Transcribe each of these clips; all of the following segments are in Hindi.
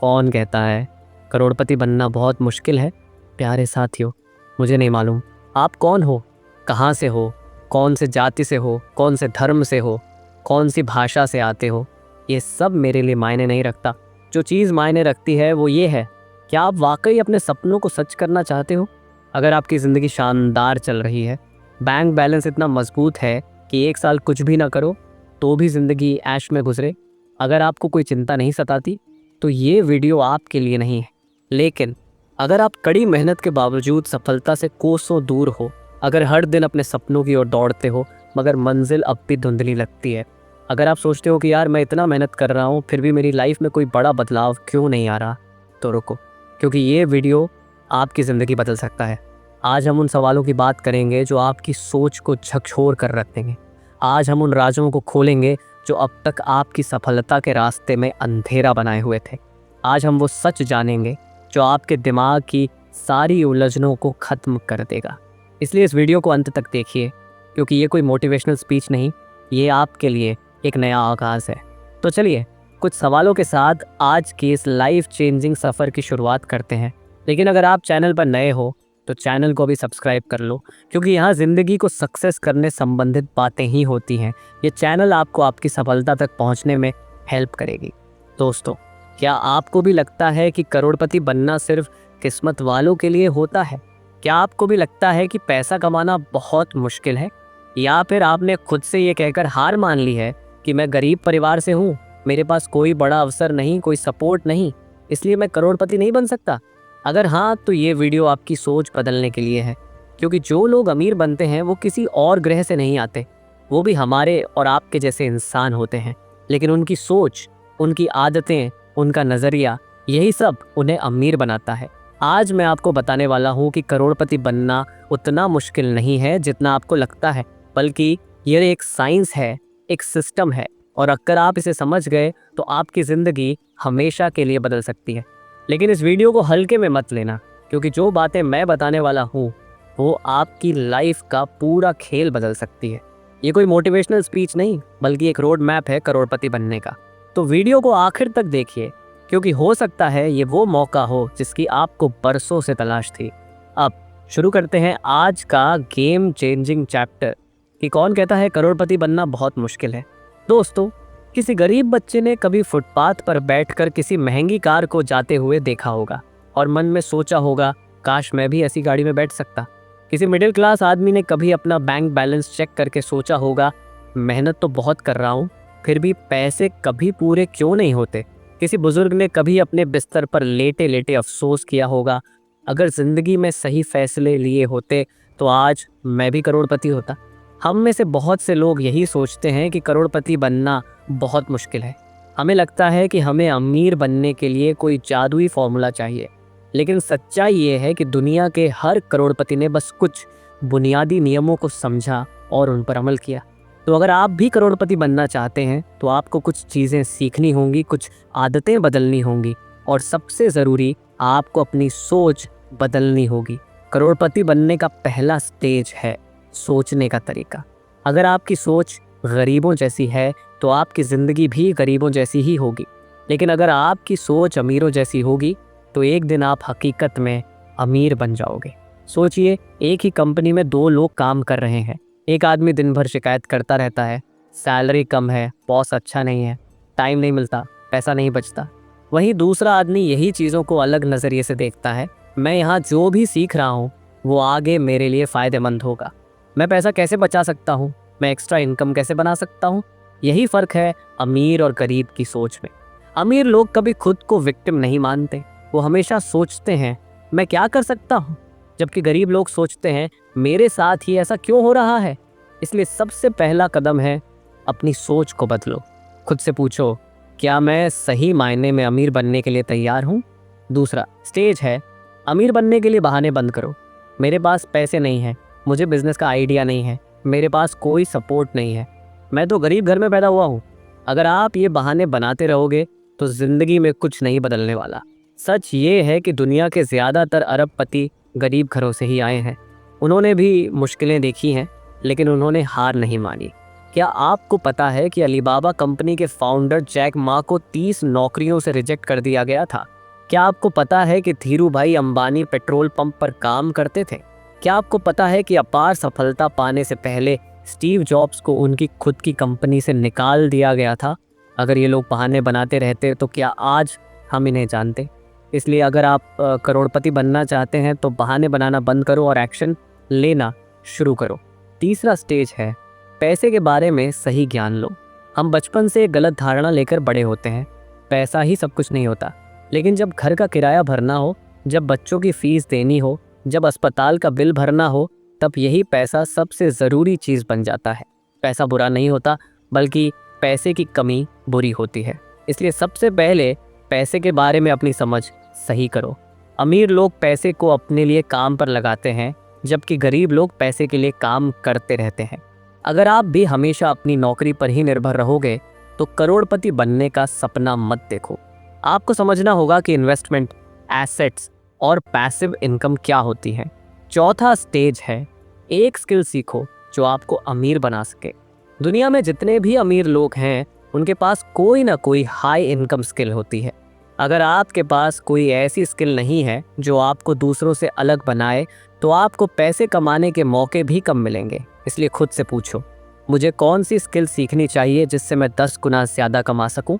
कौन कहता है करोड़पति बनना बहुत मुश्किल है? प्यारे साथियों, मुझे नहीं मालूम आप कौन हो, कहाँ से हो, कौन से जाति से हो, कौन से धर्म से हो, कौन सी भाषा से आते हो। ये सब मेरे लिए मायने नहीं रखता। जो चीज़ मायने रखती है वो ये है, क्या आप वाकई अपने सपनों को सच करना चाहते हो? अगर आपकी ज़िंदगी शानदार चल रही है, बैंक बैलेंस इतना मजबूत है कि 1 साल कुछ भी ना करो तो भी ज़िंदगी ऐश में गुजरे, अगर आपको कोई चिंता नहीं सताती, तो ये वीडियो आपके लिए नहीं है। लेकिन अगर आप कड़ी मेहनत के बावजूद सफलता से कोसों दूर हो, अगर हर दिन अपने सपनों की ओर दौड़ते हो मगर मंजिल अब भी धुंधली लगती है, अगर आप सोचते हो कि यार मैं इतना मेहनत कर रहा हूँ फिर भी मेरी लाइफ में कोई बड़ा बदलाव क्यों नहीं आ रहा, तो रुको, क्योंकि ये वीडियो आपकी ज़िंदगी बदल सकता है। आज हम उन सवालों की बात करेंगे जो आपकी सोच को झकझोर कर रख देंगे। आज हम उन राजों को खोलेंगे जो अब तक आपकी सफलता के रास्ते में अंधेरा बनाए हुए थे। आज हम वो सच जानेंगे जो आपके दिमाग की सारी उलझनों को ख़त्म कर देगा। इसलिए इस वीडियो को अंत तक देखिए, क्योंकि ये कोई मोटिवेशनल स्पीच नहीं, ये आपके लिए एक नया आगाज़ है। तो चलिए कुछ सवालों के साथ आज की इस लाइफ चेंजिंग सफ़र की शुरुआत करते हैं। लेकिन अगर आप चैनल पर नए हो तो चैनल को भी सब्सक्राइब कर लो, क्योंकि यहाँ ज़िंदगी को सक्सेस करने संबंधित बातें ही होती हैं। ये चैनल आपको आपकी सफलता तक पहुँचने में हेल्प करेगी। दोस्तों, क्या आपको भी लगता है कि करोड़पति बनना सिर्फ किस्मत वालों के लिए होता है? क्या आपको भी लगता है कि पैसा कमाना बहुत मुश्किल है? या फिर आपने खुद से ये कहकर हार मान ली है कि मैं गरीब परिवार से हूँ, मेरे पास कोई बड़ा अवसर नहीं, कोई सपोर्ट नहीं, इसलिए मैं करोड़पति नहीं बन सकता? अगर हाँ, तो ये वीडियो आपकी सोच बदलने के लिए है, क्योंकि जो लोग अमीर बनते हैं वो किसी और ग्रह से नहीं आते, वो भी हमारे और आपके जैसे इंसान होते हैं। लेकिन उनकी सोच, उनकी आदतें, उनका नज़रिया, यही सब उन्हें अमीर बनाता है। आज मैं आपको बताने वाला हूँ कि करोड़पति बनना उतना मुश्किल नहीं है जितना आपको लगता है, बल्कि ये एक साइंस है, एक सिस्टम है, और अगर आप इसे समझ गए तो आपकी ज़िंदगी हमेशा के लिए बदल सकती है। लेकिन इस वीडियो को हल्के में मत लेना, क्योंकि जो बातें मैं बताने वाला हूँ वो आपकी लाइफ का पूरा खेल बदल सकती है। ये कोई मोटिवेशनल स्पीच नहीं, बल्कि एक रोड मैप है करोड़पति बनने का। तो वीडियो को आखिर तक देखिए, क्योंकि हो सकता है ये वो मौका हो जिसकी आपको बरसों से तलाश थी। अब शुरू करते हैं आज का गेम चेंजिंग चैप्टर कि कौन कहता है करोड़पति बनना बहुत मुश्किल है। दोस्तों, किसी गरीब बच्चे ने कभी फुटपाथ पर बैठकर किसी महंगी कार को जाते हुए देखा होगा और मन में सोचा होगा, काश मैं भी ऐसी गाड़ी में बैठ सकता। किसी मिडिल क्लास आदमी ने कभी अपना बैंक बैलेंस चेक करके सोचा होगा, मेहनत तो बहुत कर रहा हूँ फिर भी पैसे कभी पूरे क्यों नहीं होते। किसी बुजुर्ग ने कभी अपने बिस्तर पर लेटे लेटे अफसोस किया होगा, अगर ज़िंदगी में सही फैसले लिए होते तो आज मैं भी करोड़पति होता। हम में से बहुत से लोग यही सोचते हैं कि करोड़पति बनना बहुत मुश्किल है। हमें लगता है कि हमें अमीर बनने के लिए कोई जादुई फॉर्मूला चाहिए, लेकिन सच्चाई ये है कि दुनिया के हर करोड़पति ने बस कुछ बुनियादी नियमों को समझा और उन पर अमल किया। तो अगर आप भी करोड़पति बनना चाहते हैं तो आपको कुछ चीज़ें सीखनी होंगी, कुछ आदतें बदलनी होंगी, और सबसे ज़रूरी आपको अपनी सोच बदलनी होगी। करोड़पति बनने का पहला स्टेज है सोचने का तरीका। अगर आपकी सोच गरीबों जैसी है तो आपकी ज़िंदगी भी गरीबों जैसी ही होगी। लेकिन अगर आपकी सोच अमीरों जैसी होगी तो एक दिन आप हकीकत में अमीर बन जाओगे। सोचिए, एक ही कंपनी में 2 लोग काम कर रहे हैं। एक आदमी दिन भर शिकायत करता रहता है, सैलरी कम है, बॉस अच्छा नहीं है, टाइम नहीं मिलता, पैसा नहीं बचता। वहीं दूसरा आदमी यही चीज़ों को अलग नज़रिए से देखता है, मैं यहाँ जो भी सीख रहा हूँ वो आगे मेरे लिए फ़ायदेमंद होगा। मैं पैसा कैसे बचा सकता हूँ, मैं एक्स्ट्रा इनकम कैसे बना सकता हूँ। यही फ़र्क है अमीर और गरीब की सोच में। अमीर लोग कभी खुद को विक्टिम नहीं मानते, वो हमेशा सोचते हैं मैं क्या कर सकता हूँ, जबकि गरीब लोग सोचते हैं मेरे साथ ही ऐसा क्यों हो रहा है। इसलिए सबसे पहला कदम है अपनी सोच को बदलो। खुद से पूछो, क्या मैं सही मायने में अमीर बनने के लिए तैयार हूँ। दूसरा स्टेज है अमीर बनने के लिए बहाने बंद करो। मेरे पास पैसे नहीं हैं, मुझे बिजनेस का आइडिया नहीं है, मेरे पास कोई सपोर्ट नहीं है, मैं तो गरीब घर में पैदा हुआ हूँ। अगर आप ये बहाने बनाते रहोगे तो ज़िंदगी में कुछ नहीं बदलने वाला। सच ये है कि दुनिया के ज़्यादातर अरबपति गरीब घरों से ही आए हैं। उन्होंने भी मुश्किलें देखी हैं, लेकिन उन्होंने हार नहीं मानी। क्या आपको पता है कि अलीबाबा कंपनी के फाउंडर जैक मा को 30 नौकरियों से रिजेक्ट कर दिया गया था, क्या आपको पता है कि धीरू भाई अंबानी पेट्रोल पंप पर काम करते थे? क्या आपको पता है कि अपार सफलता पाने से पहले स्टीव जॉब्स को उनकी खुद की कंपनी से निकाल दिया गया था? अगर ये लोग बहाने बनाते रहते तो क्या आज हम इन्हें जानते? इसलिए अगर आप करोड़पति बनना चाहते हैं तो बहाने बनाना बंद करो और एक्शन लेना शुरू करो। तीसरा स्टेज है पैसे के बारे में सही ज्ञान लो। हम बचपन से एक गलत धारणा लेकर बड़े होते हैं, पैसा ही सब कुछ नहीं होता। लेकिन जब घर का किराया भरना हो, जब बच्चों की फीस देनी हो, जब अस्पताल का बिल भरना हो, तब यही पैसा सबसे ज़रूरी चीज़ बन जाता है। पैसा बुरा नहीं होता, बल्कि पैसे की कमी बुरी होती है। इसलिए सबसे पहले पैसे के बारे में अपनी समझ सही करो। अमीर लोग पैसे को अपने लिए काम पर लगाते हैं, जबकि गरीब लोग पैसे के लिए काम करते रहते हैं। अगर आप भी हमेशा अपनी नौकरी पर ही निर्भर रहोगे तो करोड़पति बनने का सपना मत देखो। आपको समझना होगा कि इन्वेस्टमेंट, एसेट्स और पैसिव इनकम क्या होती है। चौथा स्टेज है एक स्किल सीखो जो आपको अमीर बना सके। दुनिया में जितने भी अमीर लोग हैं उनके पास कोई ना कोई हाई इनकम स्किल होती है। अगर आपके पास कोई ऐसी स्किल नहीं है जो आपको दूसरों से अलग बनाए तो आपको पैसे कमाने के मौके भी कम मिलेंगे। इसलिए खुद से पूछो, मुझे कौन सी स्किल सीखनी चाहिए जिससे मैं 10 गुना ज़्यादा कमा सकूं।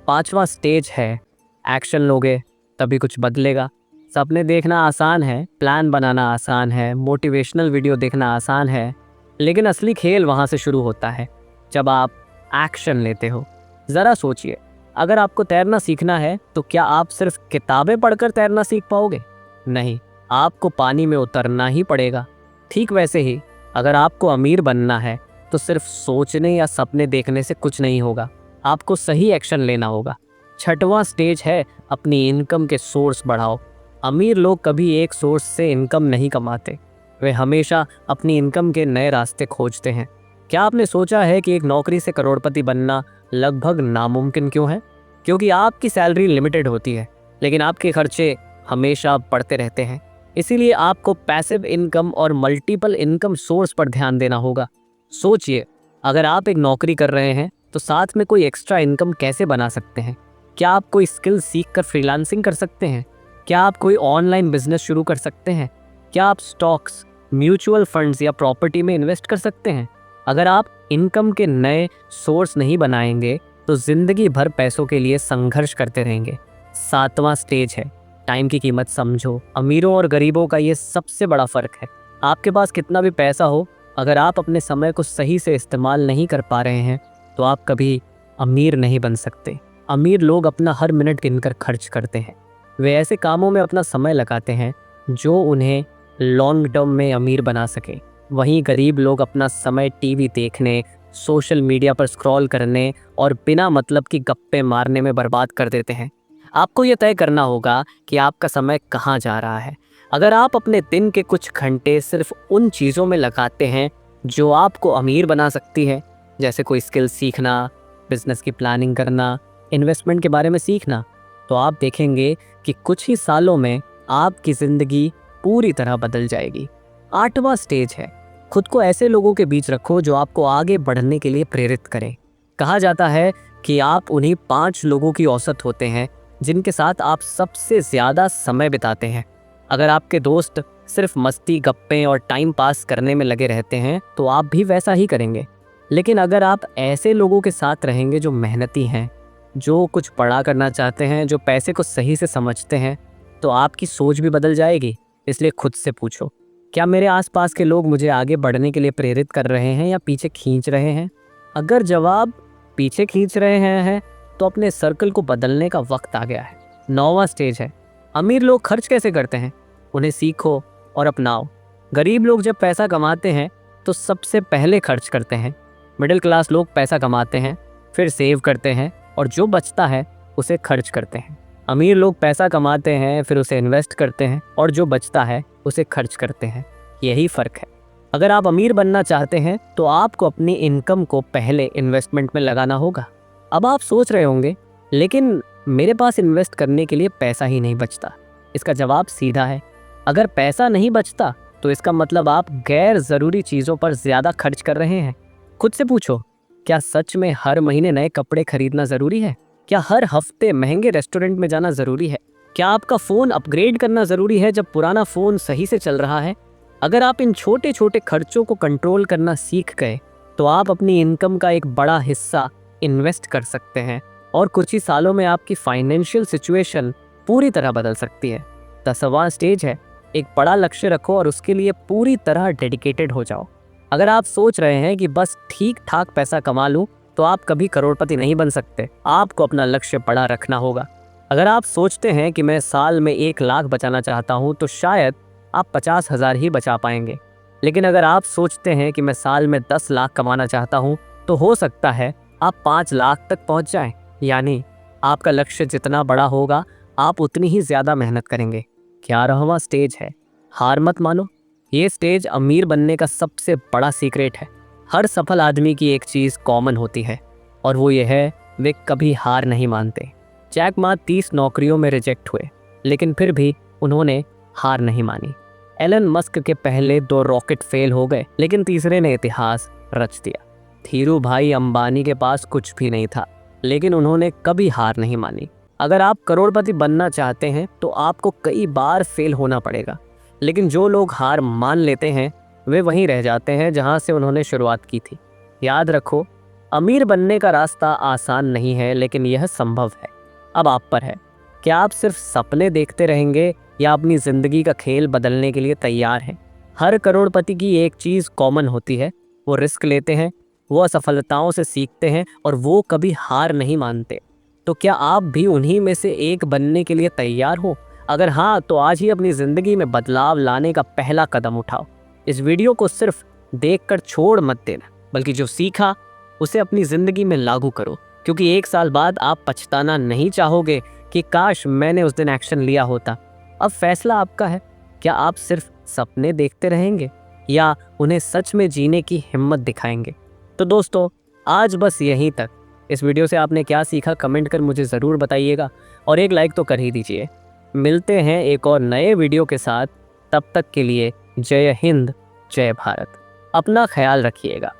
पांचवा स्टेज है एक्शन लोगे तभी कुछ बदलेगा। सपने देखना आसान है, प्लान बनाना आसान है, मोटिवेशनल वीडियो देखना आसान है, लेकिन असली खेल वहाँ से शुरू होता है जब आप एक्शन लेते हो। ज़रा सोचिए, अगर आपको तैरना सीखना है तो क्या आप सिर्फ किताबें पढ़कर तैरना सीख पाओगे? नहीं, आपको पानी में उतरना ही पड़ेगा। ठीक वैसे ही अगर आपको अमीर बनना है तो सिर्फ सोचने या सपने देखने से कुछ नहीं होगा, आपको सही एक्शन लेना होगा। छठवां स्टेज है अपनी इनकम के सोर्स बढ़ाओ। अमीर लोग कभी एक सोर्स से इनकम नहीं कमाते, वे हमेशा अपनी इनकम के नए रास्ते खोजते हैं। क्या आपने सोचा है कि एक नौकरी से करोड़पति बनना लगभग नामुमकिन क्यों है? क्योंकि आपकी सैलरी लिमिटेड होती है, लेकिन आपके खर्चे हमेशा बढ़ते रहते हैं। इसीलिए आपको पैसिव इनकम और मल्टीपल इनकम सोर्स पर ध्यान देना होगा। सोचिए, अगर आप एक नौकरी कर रहे हैं तो साथ में कोई एक्स्ट्रा इनकम कैसे बना सकते हैं? क्या आप कोई स्किल सीख कर फ्रीलांसिंग कर सकते हैं? क्या आप कोई ऑनलाइन बिजनेस शुरू कर सकते हैं? क्या आप स्टॉक्स, म्यूचुअल फंड्स या प्रॉपर्टी में इन्वेस्ट कर सकते हैं? अगर आप इनकम के नए सोर्स नहीं बनाएंगे तो जिंदगी भर पैसों के लिए संघर्ष करते रहेंगे। सातवां स्टेज है टाइम की कीमत समझो। अमीरों और गरीबों का ये सबसे बड़ा फर्क है। आपके पास कितना भी पैसा हो, अगर आप अपने समय को सही से इस्तेमाल नहीं कर पा रहे हैं तो आप कभी अमीर नहीं बन सकते। अमीर लोग अपना हर मिनट गिनकर खर्च करते हैं, वे ऐसे कामों में अपना समय लगाते हैं जो उन्हें लॉन्ग टर्म में अमीर बना सके। वहीं गरीब लोग अपना समय टीवी देखने, सोशल मीडिया पर स्क्रॉल करने और बिना मतलब की गप्पे मारने में बर्बाद कर देते हैं। आपको यह तय करना होगा कि आपका समय कहाँ जा रहा है। अगर आप अपने दिन के कुछ घंटे सिर्फ उन चीज़ों में लगाते हैं जो आपको अमीर बना सकती है, जैसे कोई स्किल सीखना, बिजनेस की प्लानिंग करना, इन्वेस्टमेंट के बारे में सीखना, तो आप देखेंगे कि कुछ ही सालों में आपकी ज़िंदगी पूरी तरह बदल जाएगी। आठवां स्टेज है खुद को ऐसे लोगों के बीच रखो जो आपको आगे बढ़ने के लिए प्रेरित करें। कहा जाता है कि आप उन्हीं 5 लोगों की औसत होते हैं जिनके साथ आप सबसे ज़्यादा समय बिताते हैं। अगर आपके दोस्त सिर्फ मस्ती, गप्पे और टाइम पास करने में लगे रहते हैं तो आप भी वैसा ही करेंगे। लेकिन अगर आप ऐसे लोगों के साथ रहेंगे जो मेहनती हैं, जो कुछ बड़ा करना चाहते हैं, जो पैसे को सही से समझते हैं, तो आपकी सोच भी बदल जाएगी। इसलिए खुद से पूछो, क्या मेरे आसपास के लोग मुझे आगे बढ़ने के लिए प्रेरित कर रहे हैं या पीछे खींच रहे हैं? अगर जवाब पीछे खींच रहे हैं तो अपने सर्कल को बदलने का वक्त आ गया है। 9वां स्टेज है अमीर लोग खर्च कैसे करते हैं, उन्हें सीखो और अपनाओ। गरीब लोग जब पैसा कमाते हैं तो सबसे पहले खर्च करते हैं। मिडिल क्लास लोग पैसा कमाते हैं, फिर सेव करते हैं और जो बचता है उसे खर्च करते हैं। अमीर लोग पैसा कमाते हैं, फिर उसे इन्वेस्ट करते हैं और जो बचता है उसे खर्च करते हैं। यही फ़र्क है। अगर आप अमीर बनना चाहते हैं तो आपको अपनी इनकम को पहले इन्वेस्टमेंट में लगाना होगा। अब आप सोच रहे होंगे, लेकिन मेरे पास इन्वेस्ट करने के लिए पैसा ही नहीं बचता। इसका जवाब सीधा है, अगर पैसा नहीं बचता तो इसका मतलब आप गैर ज़रूरी चीज़ों पर ज़्यादा खर्च कर रहे हैं। खुद से पूछो, क्या सच में हर महीने नए कपड़े खरीदना ज़रूरी है? क्या हर हफ्ते महंगे रेस्टोरेंट में जाना ज़रूरी है? क्या आपका फ़ोन अपग्रेड करना ज़रूरी है जब पुराना फ़ोन सही से चल रहा है? अगर आप इन छोटे छोटे खर्चों को कंट्रोल करना सीख गए तो आप अपनी इनकम का एक बड़ा हिस्सा इन्वेस्ट कर सकते हैं और कुछ ही सालों में आपकी फाइनेंशियल सिचुएशन पूरी तरह बदल सकती है। 10वां स्टेज है, एक बड़ा लक्ष्य रखो और उसके लिए पूरी तरह डेडिकेटेड हो जाओ। अगर आप सोच रहे हैं कि बस ठीक ठाक पैसा कमा लूं तो आप कभी करोड़पति नहीं बन सकते। आपको अपना लक्ष्य बड़ा रखना होगा। अगर आप सोचते हैं कि मैं साल में 1 लाख बचाना चाहता हूं तो शायद आप 50,000 ही बचा पाएंगे। लेकिन अगर आप सोचते हैं कि मैं साल में 10 लाख कमाना चाहता हूं तो हो सकता है आप 5 लाख तक पहुंच जाएं। यानी आपका लक्ष्य जितना बड़ा होगा आप उतनी ही ज़्यादा मेहनत करेंगे। 11वां स्टेज है, हार मत मानो। ये स्टेज अमीर बनने का सबसे बड़ा सीक्रेट है। हर सफल आदमी की एक चीज़ कॉमन होती है और वो ये है, वे कभी हार नहीं मानते। जैक मा 30 नौकरियों में रिजेक्ट हुए लेकिन फिर भी उन्होंने हार नहीं मानी। एलन मस्क के पहले 2 रॉकेट फेल हो गए लेकिन तीसरे ने इतिहास रच दिया। धीरू भाई अंबानी के पास कुछ भी नहीं था लेकिन उन्होंने कभी हार नहीं मानी। अगर आप करोड़पति बनना चाहते हैं तो आपको कई बार फेल होना पड़ेगा, लेकिन जो लोग हार मान लेते हैं वे वहीं रह जाते हैं जहां से उन्होंने शुरुआत की थी। याद रखो, अमीर बनने का रास्ता आसान नहीं है लेकिन यह संभव है। अब आप पर है, क्या आप सिर्फ सपने देखते रहेंगे या अपनी ज़िंदगी का खेल बदलने के लिए तैयार हैं? हर करोड़पति की एक चीज़ कॉमन होती है, वो रिस्क लेते हैं, वो असफलताओं से सीखते हैं और वो कभी हार नहीं मानते। तो क्या आप भी उन्हीं में से एक बनने के लिए तैयार हो? अगर हाँ, तो आज ही अपनी ज़िंदगी में बदलाव लाने का पहला कदम उठाओ। इस वीडियो को सिर्फ देखकर छोड़ मत देना, बल्कि जो सीखा उसे अपनी ज़िंदगी में लागू करो, क्योंकि 1 साल बाद आप पछताना नहीं चाहोगे कि काश मैंने उस दिन एक्शन लिया होता। अब फैसला आपका है, क्या आप सिर्फ सपने देखते रहेंगे या उन्हें सच में जीने की हिम्मत दिखाएंगे? तो दोस्तों, आज बस यहीं तक। इस वीडियो से आपने क्या सीखा कमेंट कर मुझे ज़रूर बताइएगा और एक लाइक तो कर ही दीजिए। मिलते हैं एक और नए वीडियो के साथ, तब तक के लिए जय हिंद, जय भारत। अपना ख्याल रखिएगा।